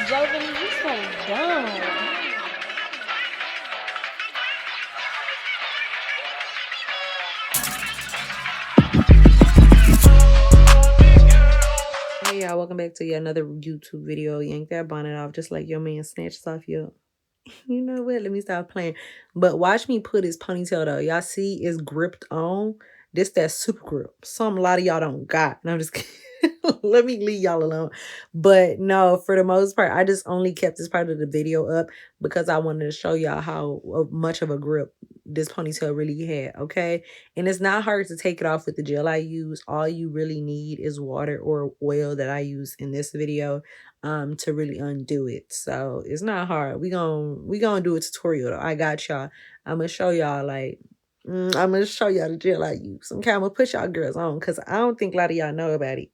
Jovin, you so dumb. Hey y'all, welcome back to yet another YouTube video. Yank that bonnet off just like your man snatches off your... You know what? Let me stop playing. But watch me put his ponytail though. Y'all see it's gripped on. This that super grip. Some a lot of y'all don't got. And I'm just kidding. Let me leave y'all alone. But no, for the most part, I just only kept this part of the video up because I wanted to show y'all how much of a grip this ponytail really had. Okay. And it's not hard to take it off with the gel I use. All you really need is water or oil that I use in this video to really undo it. So it's not hard. We gonna do a tutorial though. I got y'all. I'm gonna show y'all like I'm gonna show y'all the gel I use. Okay, I'm gonna put y'all girls on because I don't think a lot of y'all know about it.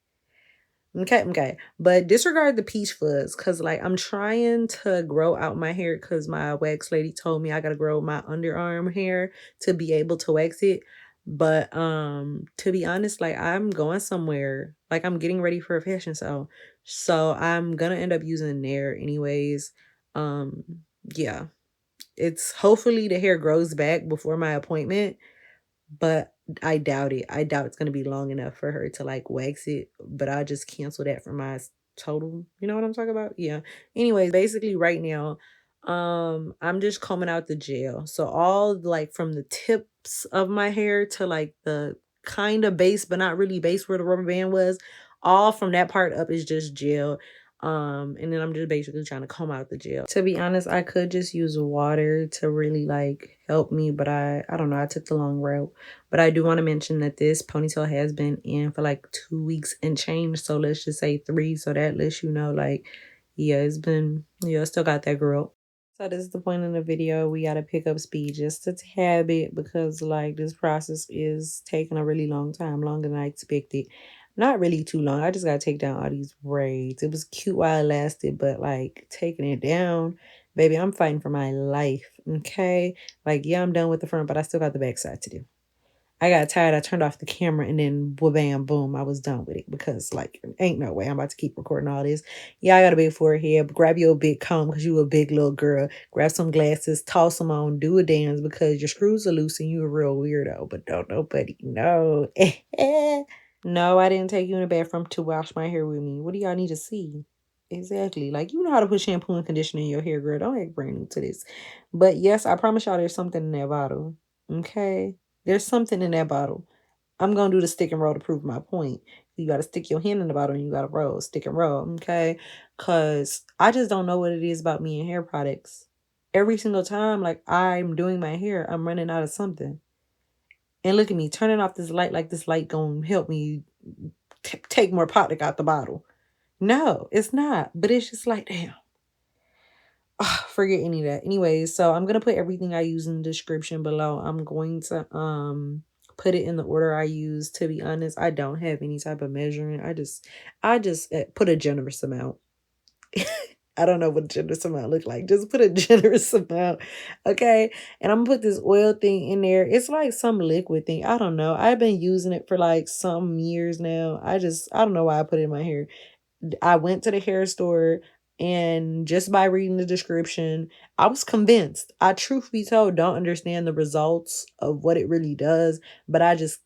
Okay. But disregard the peach fuzz because like I'm trying to grow out my hair because my wax lady told me I gotta grow my underarm hair to be able to wax it. But to be honest, like I'm going somewhere. Like I'm getting ready for a fashion show. So I'm gonna end up using Nair anyways. Yeah. It's hopefully the hair grows back before my appointment, but I doubt it. I doubt it's gonna be long enough for her to like wax it. But I just cancel that from my total. You know what I'm talking about? Yeah. Anyways, basically right now, I'm just combing out the gel. So all like from the tips of my hair to like the kind of base, but not really base where the rubber band was, all from that part up is just gel. And then I'm just basically trying to comb out the gel. To be honest, I could just use water to really like help me, but I don't know, I took the long route. But I do want to mention that this ponytail has been in for like 2 weeks and change, so let's just say 3, so that lets you know like yeah, it's been, yeah, still got that girl. So this is the point in the video. We got to pick up speed just a tad bit because like this process is taking a really long time, longer than I expected. Not really too long. I just got to take down all these braids. It was cute while it lasted, but like taking it down, baby, I'm fighting for my life. Okay. Like, yeah, I'm done with the front, but I still got the back side to do. I got tired. I turned off the camera and then bam, boom, I was done with it because like ain't no way I'm about to keep recording all this. Yeah, I got a big forehead. Grab your big comb because you a big little girl. Grab some glasses, toss them on, do a dance because your screws are loose and you a real weirdo. But don't nobody know. No, I didn't take you in the bathroom to wash my hair with me. What do y'all need to see? Exactly. Like, you know how to put shampoo and conditioner in your hair, girl. Don't act brand new to this. But yes, I promise y'all there's something in that bottle. Okay? There's something in that bottle. I'm going to do the stick and roll to prove my point. You got to stick your hand in the bottle and you got to roll. Stick and roll. Okay? Because I just don't know what it is about me and hair products. Every single time, like, I'm doing my hair, I'm running out of something. And look at me, turning off this light like this light going to help me take more product out the bottle. No, it's not. But it's just like, damn. Oh, forget any of that. Anyways, so I'm going to put everything I use in the description below. I'm going to put it in the order I use. To be honest, I don't have any type of measuring. I just put a generous amount. I don't know what generous amount look like. Just put a generous amount. Okay. And I'm gonna put this oil thing in there. It's like some liquid thing. I don't know. I've been using it for like some years now. I don't know why I put it in my hair. I went to the hair store and just by reading the description, I was convinced. I, truth be told, don't understand the results of what it really does, but I just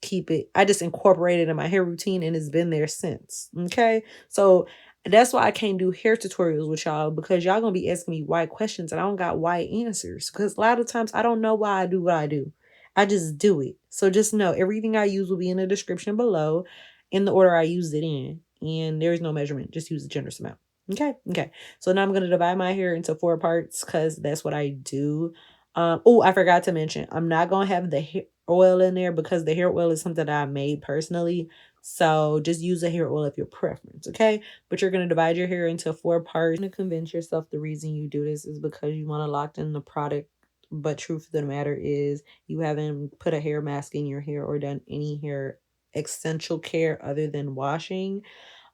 I just incorporate it in my hair routine and it's been there since. Okay. So that's why I can't do hair tutorials with y'all because y'all gonna be asking me why questions and I don't got why answers because a lot of times I don't know why I do what I do. I just do it. So just know everything I use will be in the description below in the order I used it in. And there is no measurement. Just use a generous amount. Okay. So now I'm going to divide my hair into 4 parts because that's what I do. Oh, I forgot to mention, I'm not going to have the hair oil in there because the hair oil is something that I made personally. So just use a hair oil if your preference, okay? But you're going to divide your hair into 4 parts. And to convince yourself the reason you do this is because you want to lock in the product. But truth of the matter is you haven't put a hair mask in your hair or done any hair essential care other than washing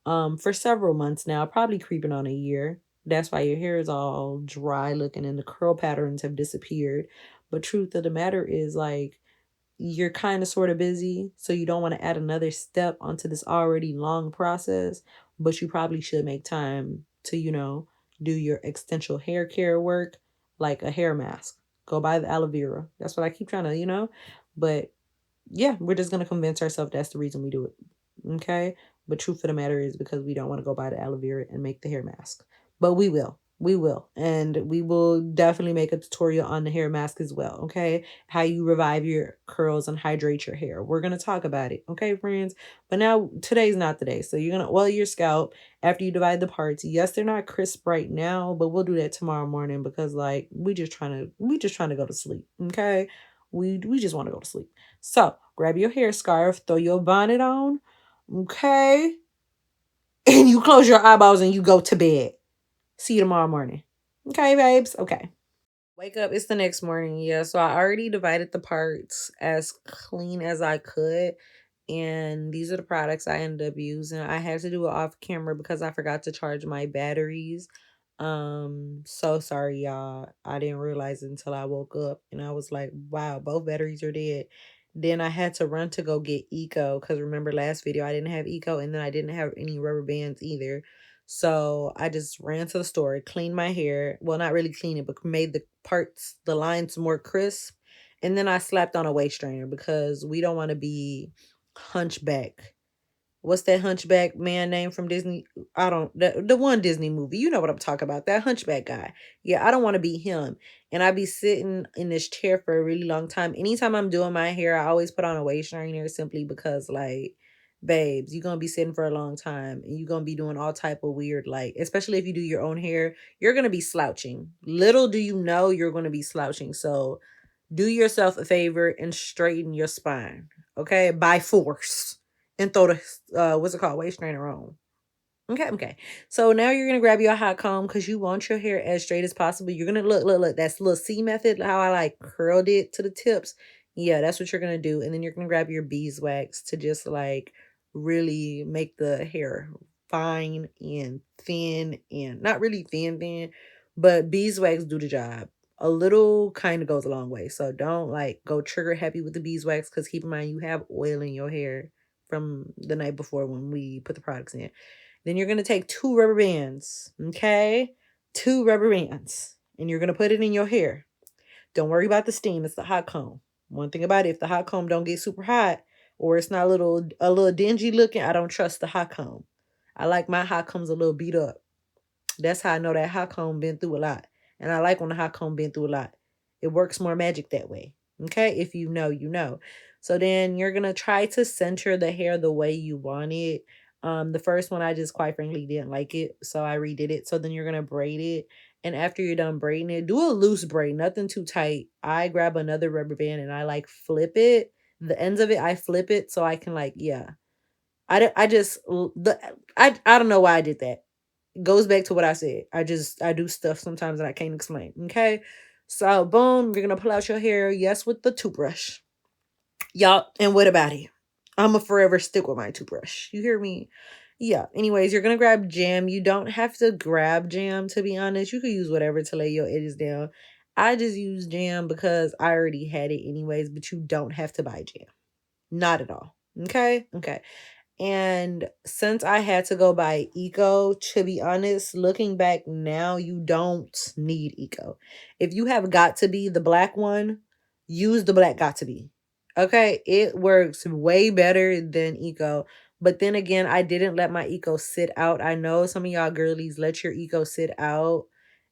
for several months now, probably creeping on a year. That's why your hair is all dry looking and the curl patterns have disappeared. But truth of the matter is like you're kind of sort of busy, so you don't want to add another step onto this already long process, but you probably should make time to, do your extensional hair care work, like a hair mask. Go buy the aloe vera. That's what I keep trying to, but yeah, we're just gonna convince ourselves that's the reason we do it. Okay. But truth of the matter is because we don't want to go buy the aloe vera and make the hair mask. But we will. We will. And we will definitely make a tutorial on the hair mask as well. Okay. How you revive your curls and hydrate your hair. We're gonna talk about it. Okay, friends. But now today's not the day. So you're gonna oil your scalp after you divide the parts. Yes, they're not crisp right now, but we'll do that tomorrow morning because like we just trying to go to sleep. Okay. We just want to go to sleep. So grab your hair scarf, throw your bonnet on, okay? And you close your eyeballs and you go to bed. See you tomorrow morning. Okay, babes? Okay. Wake up, it's the next morning. Yeah, so I already divided the parts as clean as I could. And these are the products I ended up using. I had to do it off camera because I forgot to charge my batteries. So sorry, y'all. I didn't realize it until I woke up and I was like, wow, both batteries are dead. Then I had to run to go get Eco because remember last video I didn't have Eco and then I didn't have any rubber bands either. So I just ran to the store, cleaned my hair. Well, not really clean it, but made the parts, the lines more crisp. And then I slapped on a waist strainer because we don't want to be hunchback. What's that hunchback man name from Disney? I don't the one Disney movie. You know what I'm talking about. That hunchback guy. Yeah, I don't want to be him. And I be sitting in this chair for a really long time. Anytime I'm doing my hair, I always put on a waist strainer simply because like babes, you're gonna be sitting for a long time and you're gonna be doing all type of weird, like, especially if you do your own hair, you're gonna be slouching. Little do you know you're gonna be slouching. So do yourself a favor and straighten your spine, okay? By force. And throw the what's it called? Waist strainer on. Okay, okay. So now you're gonna grab your hot comb because you want your hair as straight as possible. You're gonna look. That's little C method, how I like curled it to the tips. Yeah, that's what you're gonna do. And then you're gonna grab your beeswax to just like really make the hair fine and thin and not really thin, but beeswax do the job. A little kind of goes a long way. So don't like go trigger happy with the beeswax because keep in mind you have oil in your hair from the night before when we put the products in. Then you're going to take 2 rubber bands, okay? 2 rubber bands. And you're going to put it in your hair. Don't worry about the steam. It's the hot comb. One thing about it, if the hot comb don't get super hot or it's not a little dingy looking, I don't trust the hot comb. I like my hot combs a little beat up. That's how I know that hot comb been through a lot. And I like when the hot comb been through a lot. It works more magic that way. Okay? If you know, you know. So then you're going to try to center the hair the way you want it. The first one, I just quite frankly didn't like it. So I redid it. So then you're going to braid it. And after you're done braiding it, do a loose braid, nothing too tight. I grab another rubber band and I like flip it. The ends of it, I flip it so I can like, yeah. I just, I don't know why I did that. Goes back to what I said. I do stuff sometimes that I can't explain. Okay. So boom, you're gonna pull out your hair, yes, with the toothbrush. Y'all, and what about it? I'ma forever stick with my toothbrush. You hear me? Yeah. Anyways, you're gonna grab jam. You don't have to grab jam to be honest. You could use whatever to lay your edges down. I just use jam because I already had it anyways, but you don't have to buy jam. Not at all. Okay? Okay. And since I had to go buy Eco, to be honest, looking back now, you don't need Eco. If you have got to be the black one, use the black got to be. Okay, it works way better than Eco. But then again, I didn't let my Eco sit out. I know some of y'all girlies let your Eco sit out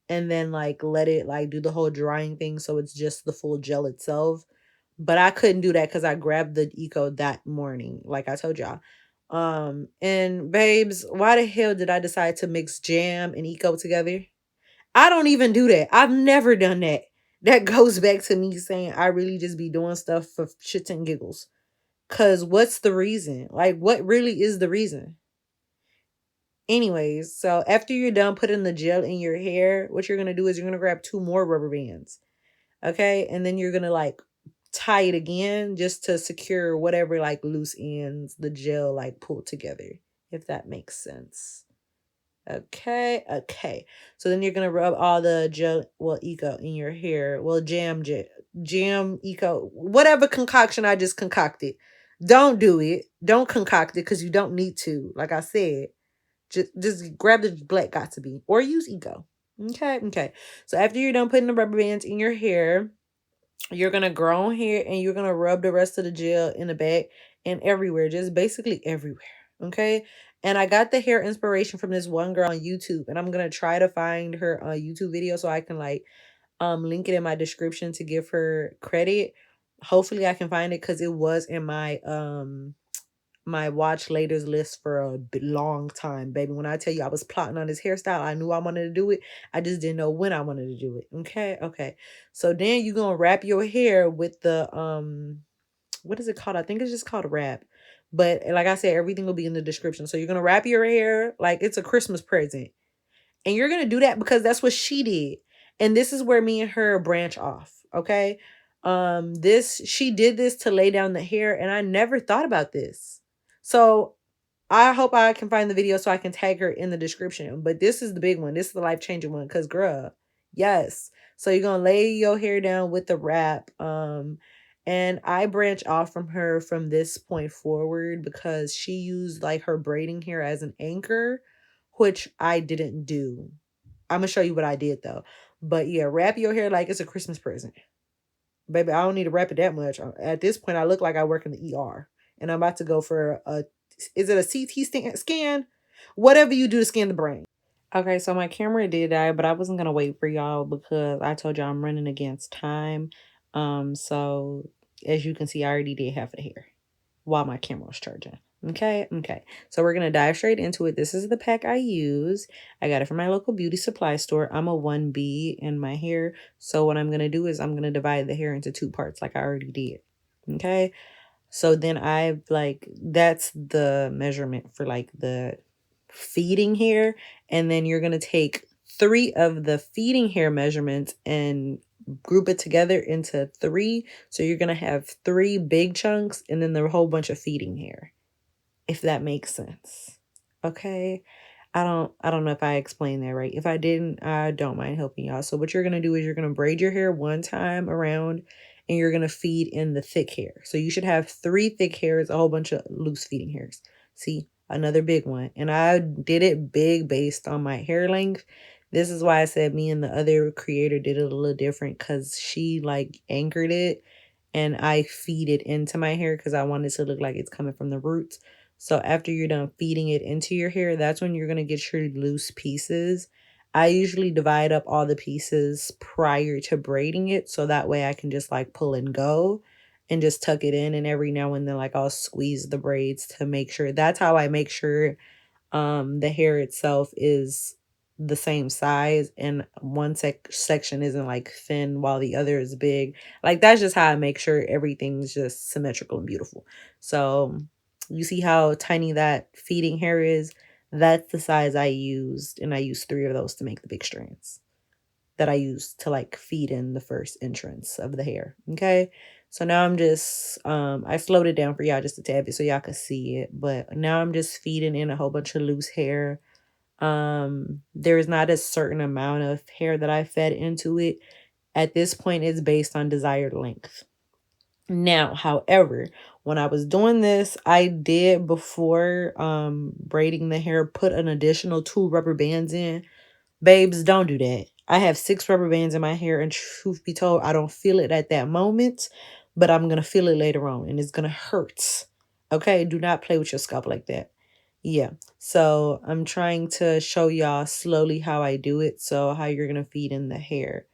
and then like let it like do the whole drying thing so it's just the full gel itself. But I couldn't do that because I grabbed the Eco that morning, like I told y'all. And babes, why the hell did I decide to mix jam and Eco together? I don't even do that. I've never done that. That goes back to me saying I really just be doing stuff for shits and giggles. Cause what's the reason? Like, what really is the reason? Anyways, so after you're done putting the gel in your hair, what you're gonna do is you're gonna grab 2 more rubber bands. Okay, and then you're gonna like tie it again just to secure whatever like loose ends the gel like pulled together, if that makes sense. Okay, okay. So then you're gonna rub all the gel, well, Eco in your hair. Well, jam, Eco, whatever concoction I just concocted. Don't do it. Don't concoct it because you don't need to. Like I said, just grab the black got to be or use Eco. Okay. So after you're done putting the rubber bands in your hair, you're gonna grow on here and you're gonna rub the rest of the gel in the back and everywhere, just basically everywhere. Okay. And I got the hair inspiration from this one girl on YouTube, and I'm gonna try to find her YouTube video so I can like link it in my description to give her credit. Hopefully I can find it because it was in my watch laters list for a long time, baby. When I tell you I was plotting on this hairstyle, I knew I wanted to do it. I just didn't know when I wanted to do it. Okay. So then you're gonna wrap your hair with the what is it called? I think it's just called a wrap. But like I said, everything will be in the description. So you're gonna wrap your hair like it's a Christmas present. And you're gonna do that because that's what she did. And this is where me and her branch off. Okay. This she did this to lay down the hair, and I never thought about this. So I hope I can find the video so I can tag her in the description. But this is the big one. This is the life-changing one. Cause girl, yes. So you're gonna lay your hair down with the wrap. And I branch off from her from this point forward because she used like her braiding hair as an anchor, which I didn't do. I'm gonna show you what I did though. But yeah, wrap your hair like it's a Christmas present. Baby, I don't need to wrap it that much. At this point, I look like I work in the ER. And I'm about to go for is it a CT scan? Whatever you do to scan the brain. Okay, so my camera did die, but I wasn't gonna wait for y'all because I told y'all I'm running against time. So as you can see, I already did half of the hair while my camera was charging. Okay. So we're gonna dive straight into it. This is the pack I use. I got it from my local beauty supply store. I'm a 1B in my hair. So what I'm gonna do is I'm gonna divide the hair into two parts like I already did. Okay. So then I've like that's the measurement for like the feeding hair. And then you're gonna take 3 of the feeding hair measurements and group it together into 3. So you're gonna have 3 big chunks and then the whole bunch of feeding hair, if that makes sense. Okay. I don't know if I explained that right. If I didn't, I don't mind helping y'all. So what you're gonna do is you're gonna braid your hair one time around and you're gonna feed in the thick hair. So you should have 3 thick hairs, a whole bunch of loose feeding hairs. See, another big one. And I did it big based on my hair length. This is why I said me and the other creator did it a little different because she like anchored it and I feed it into my hair because I want it to look like it's coming from the roots. So after you're done feeding it into your hair, that's when you're going to get your loose pieces. I usually divide up all the pieces prior to braiding it so that way I can just like pull and go and just tuck it in, and every now and then like I'll squeeze the braids to make sure. That's how I make sure the hair itself is the same size and one section isn't like thin while the other is big. Like that's just how I make sure everything's just symmetrical and beautiful. So you see how tiny that feeding hair is? That's the size I used, and I used 3 of those to make the big strands that I used to like feed in the first entrance of the hair. Okay. So now I'm just I slowed it down for y'all just a tad bit so y'all could see it. But now I'm just feeding in a whole bunch of loose hair. There is not a certain amount of hair that I fed into it. At this point, it's based on desired length. Now, however, when I was doing this, I did before braiding the hair, put an additional 2 rubber bands in. Babes, don't do that. I have 6 rubber bands in my hair, and truth be told, I don't feel it at that moment, but I'm going to feel it later on, and it's going to hurt. Okay? Do not play with your scalp like that. Yeah. So I'm trying to show y'all slowly how I do it. So how you're going to feed in the hair.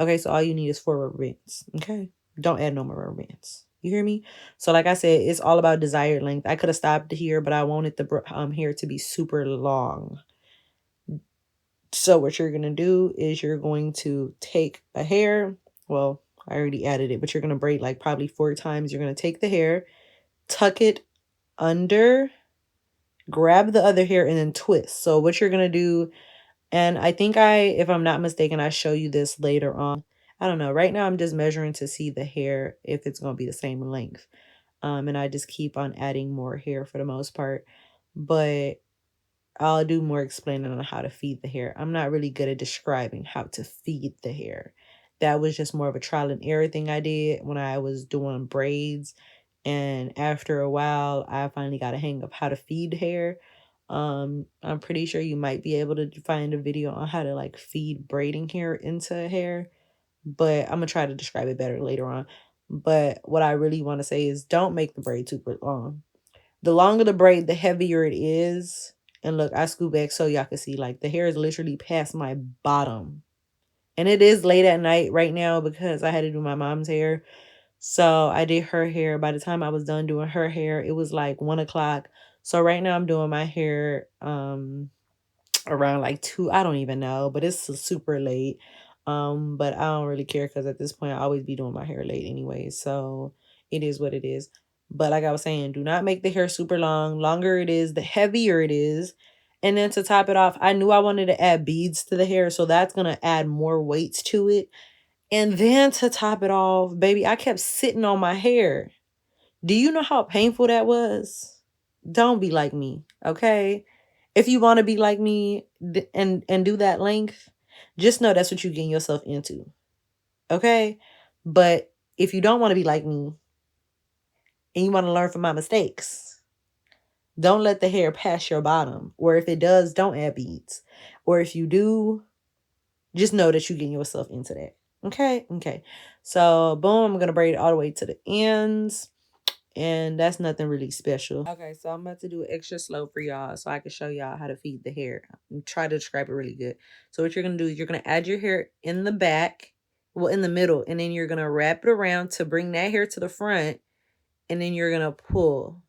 Okay, so all you need is 4 rubber bands. Okay? Don't add no more rubber bands. You hear me? So like I said, it's all about desired length. I could have stopped here, but I wanted the hair to be super long. So what you're going to do is you're going to take a hair. Well, I already added it, but you're going to braid like probably 4 times. You're going to take the hair, tuck it under, grab the other hair, and then twist. So what you're going to do, and I think if I'm not mistaken, I show you this later on. I don't know. Right now, I'm just measuring to see the hair, if it's going to be the same length. And I just keep on adding more hair for the most part. But I'll do more explaining on how to feed the hair. I'm not really good at describing how to feed the hair. That was just more of a trial and error thing I did when I was doing braids. And after a while, I finally got a hang of how to feed hair. I'm pretty sure you might be able to find a video on how to like feed braiding hair into hair, but I'm gonna try to describe it better later on. But what I really want to say is don't make the braid super long. The longer the braid, the heavier it is. And look, I scoot back so y'all can see like the hair is literally past my bottom. And it is late at night right now because I had to do my mom's hair. So I did her hair. By the time I was done doing her hair, it was like 1 o'clock. So right now I'm doing my hair around like 2. I don't even know, but it's super late. But I don't really care because at this point I always be doing my hair late anyway. So it is what it is. But like I was saying, do not make the hair super long. Longer it is, the heavier it is. And then to top it off, I knew I wanted to add beads to the hair, so that's gonna add more weights to it. And then to top it off, baby, I kept sitting on my hair. Do you know how painful that was? Don't be like me, okay? If you want to be like me and do that length, just know that's what you're getting yourself into, okay? But if you don't want to be like me and you want to learn from my mistakes, don't let the hair pass your bottom. Or if it does, don't add beads. Or if you do, just know that you're getting yourself into that. Okay? Okay. So, boom, I'm going to braid it all the way to the ends. And that's nothing really special. Okay, so I'm about to do it extra slow for y'all so I can show y'all how to feed the hair. And try to describe it really good. So what you're going to do is you're going to add your hair in the back, well, in the middle, and then you're going to wrap it around to bring that hair to the front, and then you're going to pull,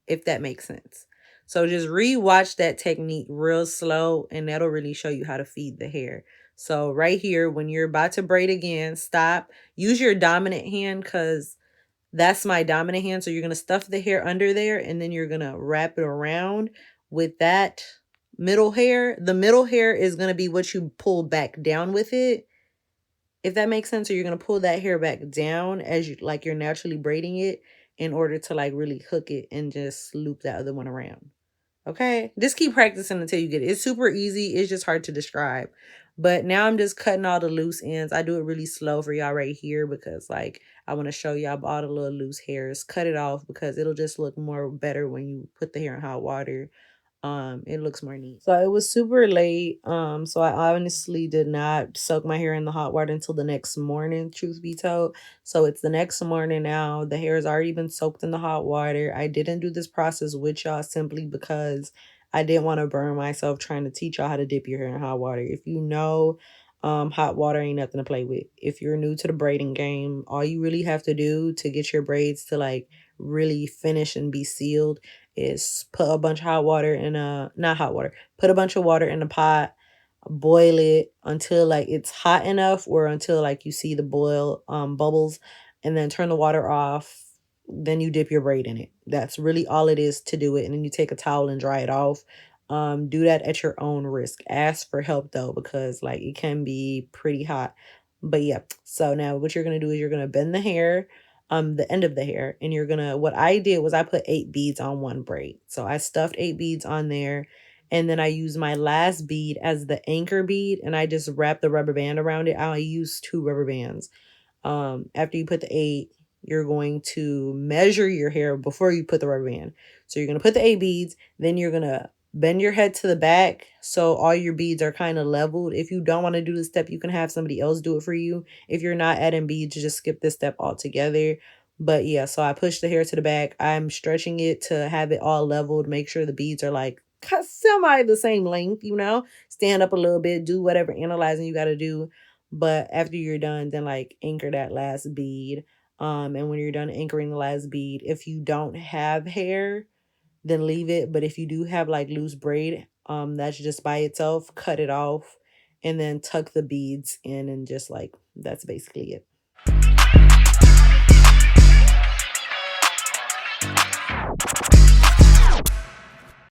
if that makes sense. So just rewatch that technique real slow, and that'll really show you how to feed the hair. So right here, when you're about to braid again, stop. Use your dominant hand because that's my dominant hand. So you're going to stuff the hair under there, and then you're going to wrap it around with that middle hair. The middle hair is going to be what you pull back down with it, if that makes sense. So you're going to pull that hair back down as you like you're naturally braiding it in order to like really hook it and just loop that other one around. Okay, just keep practicing until you get it. It's super easy. It's just hard to describe. But now I'm just cutting all the loose ends. I do it really slow for y'all right here because like I want to show y'all all the little loose hairs. Cut it off because it'll just look more better when you put the hair in hot water. It looks more neat. So it was super late. So I honestly did not soak my hair in the hot water until the next morning, truth be told. So it's the next morning now. The hair has already been soaked in the hot water. I didn't do this process with y'all simply because I didn't want to burn myself trying to teach y'all how to dip your hair in hot water. If you know, hot water ain't nothing to play with. If you're new to the braiding game, all you really have to do to get your braids to like really finish and be sealed is put a bunch of hot water in a, not hot water, put a bunch of water in a pot, boil it until like it's hot enough or until like you see the boil bubbles, and then turn the water off. Then you dip your braid in it. That's really all it is to do it. And then you take a towel and dry it off. Do that at your own risk. Ask for help though, because like it can be pretty hot. But yeah, so now what you're gonna do is you're gonna bend the hair, the end of the hair, and you're gonna, what I did was I put 8 beads on one braid. So I stuffed 8 beads on there, and then I used my last bead as the anchor bead, and I just wrapped the rubber band around it. I used 2 rubber bands. After you put the 8, you're going to measure your hair before you put the rubber band. So you're going to put the 8 beads, then you're going to bend your head to the back so all your beads are kind of leveled. If you don't want to do this step, you can have somebody else do it for you. If you're not adding beads, just skip this step altogether. But yeah, so I push the hair to the back. I'm stretching it to have it all leveled. Make sure the beads are like semi the same length, you know. Stand up a little bit, do whatever analyzing you got to do. But after you're done, then like anchor that last bead. And when you're done anchoring the last bead, if you don't have hair, then leave it. But if you do have like loose braid, that's just by itself, cut it off and then tuck the beads in, and just like that's basically it.